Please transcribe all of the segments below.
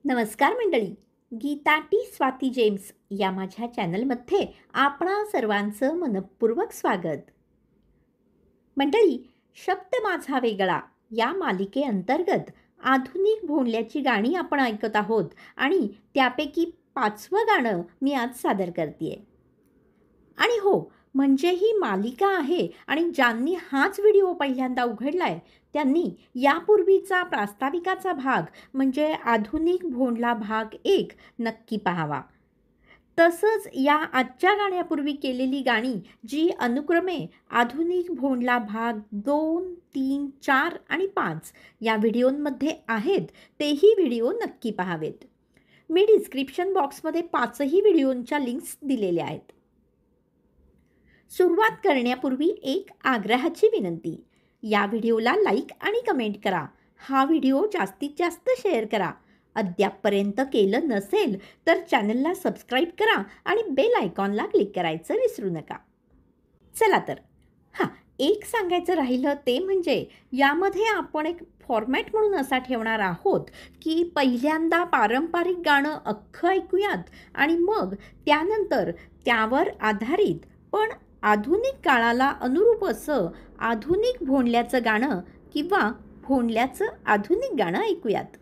नमस्कार मंडळी. Gita T Swati James या माझ्या चॅनलमध्ये आपणा सर्वांचं मनपूर्वक स्वागत. मंडळी, शब्द माझा वेगळा या मालिकेअंतर्गत आधुनिक भोंडल्याची गाणी आपण ऐकत आहोत आणि त्यापैकी 5वं गाणं मी आज सादर करते. आणि हो, म्हणजे ही मालिका आहे आणि ज्यांनी हाच व्हिडिओ पहिल्यांदा उघडलाय त्यांनी यापूर्वीचा प्रास्ताविकाचा भाग म्हणजे आधुनिक भोंडला भाग 1 नक्की पाहावा. तसंच या आजच्या गाण्यापूर्वी केलेली गाणी जी अनुक्रमे आधुनिक भोंडला भाग 2, 3, 4 आणि 5 या व्हिडिओंमध्ये आहेत तेही व्हिडिओ नक्की पाहावेत. मी डिस्क्रिप्शन बॉक्समध्ये 5ही व्हिडिओंच्या लिंक्स दिलेल्या आहेत. सुरुवात करण्यापूर्वी एक आग्रहाची विनंती. या व्हिडिओला लाईक आणि कमेंट करा. हा व्हिडिओ जास्तीत जास्त शेअर करा. अद्यापपर्यंत केलं नसेल तर चॅनलला सबस्क्राईब करा आणि बेल आयकॉनला क्लिक करायचं विसरू नका. चला तर, एक सांगायचं राहिलं ते म्हणजे यामध्ये आपण एक फॉर्मॅट म्हणून असा ठेवणार आहोत की पहिल्यांदा पारंपरिक गाणं अख्खं ऐकूयात आणि मग त्यानंतर त्यावर आधारित पण आधुनिक काळाला अनुरूप असं आधुनिक भोंडल्याचं गाणं किंवा भोंडल्याचं आधुनिक गाणं ऐकूयात.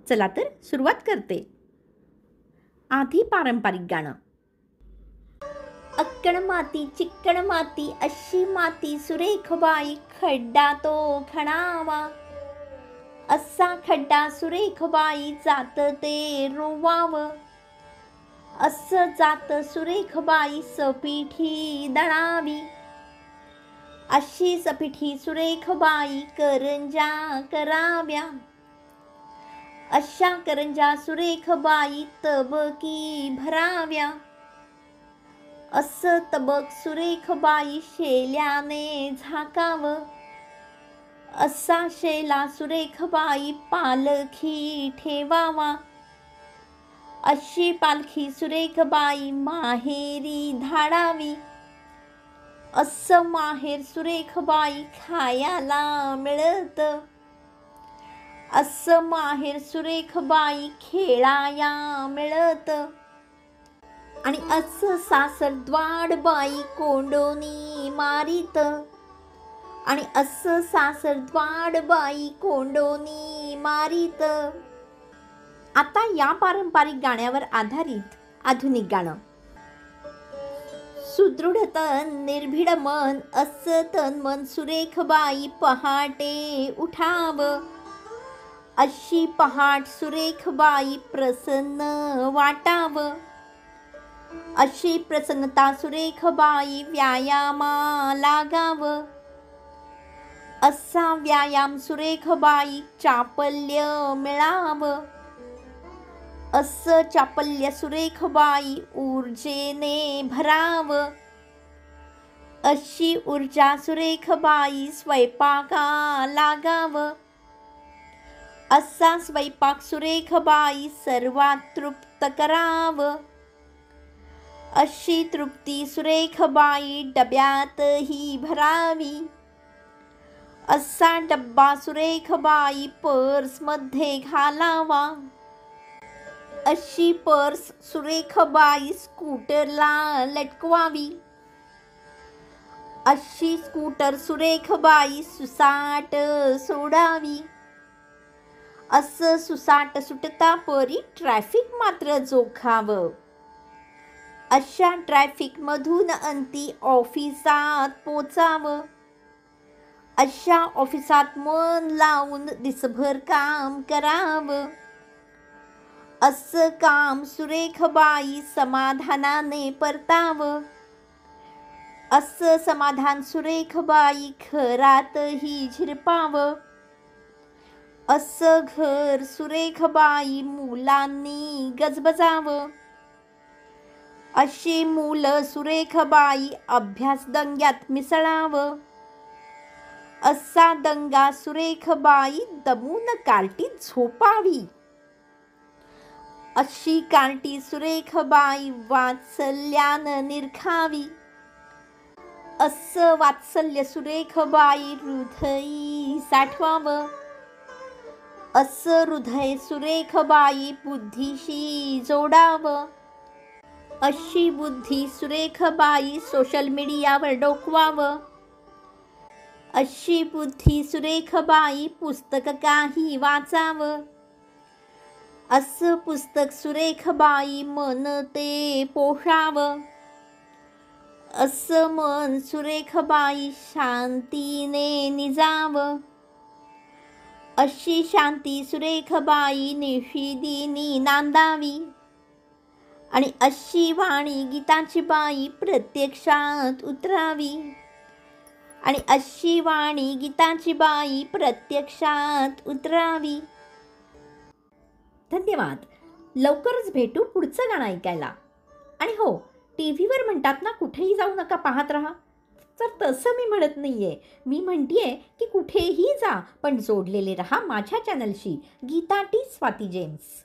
चला तर सुरुवात करते. आधी पारंपरिक गाणं. अक्कण माती चिक्कण माती अशी माती सुरेख बाई खड्डा तो खणावा, असा खड्डा सुरेख बाई जात ते रोवावं, असं जात सुरेख बाई सपिठी दळावी, अशी सपिठी सुरेख बाई करंजा कराव्या, अशा करंजा सुरेख बाई तबकी भराव्या, असं तबक सुरेख बाई शेल्याने झाकावं, असा शेला सुरेख बाई पालखी ठेवावा, अशी पालखी सुरेख बाई माहेरी धाडावी, असं माहेर सुरेख बाई खायाला मिळत, असं माहेर सुरेख बाई खेळाया मिळत, आणि असं सासर द्वाड बाई कोंडोनी मारित, आणि असं सासर द्वाड बाई कोंडोनी मारित. आता या पारंपरिक गाण्यावर आधारित आधुनिक गाणं. सुदृढ तन निर्भीड मन असं तन मन सुरेख बाई पहाटे उठाव, अशी पहाट सुरेख बाई प्रसन्न वाटाव, अशी प्रसन्नता सुरेख बाई व्यायामा लागाव, असा व्यायाम सुरेख बाई चापल्य मिळाव, असं चापल्य सुरेख बाई ऊर्जेने भराव, अशी ऊर्जा सुरेख बाई स्वयंपाका लागाव, असा स्वयंपाक सुरेख बाई सर्वात तृप्त कराव, अशी तृप्ती सुरेख बाई डब्यातही भरावी, असा डब्बा सुरेख बाई पर्समध्ये घालावा, अशी पर्स सुरेख बाई स्कूटरला लटकवावी, अशी स्कूटर सुरेख बाई सुसाट सोडावी, असं सुसाट सुटता परी ट्रॅफिक मात्र जोखावं, अशा ट्रॅफिकमधून अंती ऑफिसात पोचावं, अशा ऑफिसात मन लावून दिसभर काम करावं, असं काम सुरेख बाई समाधानाने परतावं, असं समाधान सुरेख बाई घरातही झिरपावं, असं घर सुरेख बाई मुलांनी गजबजावं, अशी मुलं सुरेख बाई अभ्यास दंग्यात मिसळावं, असा दंगा सुरेख बाई दमून कार्टीत झोपावी, अशी कार्टी सुरेख बाई वात्सल्यानं निरखावी, असं वात्सल्य सुरेख बाई हृदयी साठवावं, असं हृदय सुरेख बाई बुद्धीशी जोडावं, अशी बुद्धी सुरेख बाई सोशल मीडियावर डोकवावं, अशी बुद्धी सुरेख बाई पुस्तक काही वाचावं, असं पुस्तक सुरेख बाई मन ते पोषावं, असं मन सुरेख बाई शांतीने निजावं, अशी शांती सुरेख बाई निशिदिनी नांदावी, आणि अशी वाणी गीताची बाई प्रत्यक्षात उतरावी, आणि अशी वाणी गीताची बाई प्रत्यक्षात उतरावी. धन्यवाद. लवकरच भेटू पुढचं गाणं ऐकायला. आणि हो, टी व्हीवर म्हणतात ना कुठेही जाऊ नका, पाहत राहा. तर तसं मी म्हणत नाही आहे. मी म्हणते आहे की कुठेही जा, पण जोडलेले रहा माझ्या चॅनलशी, गीता टी स्वाती जेम्स.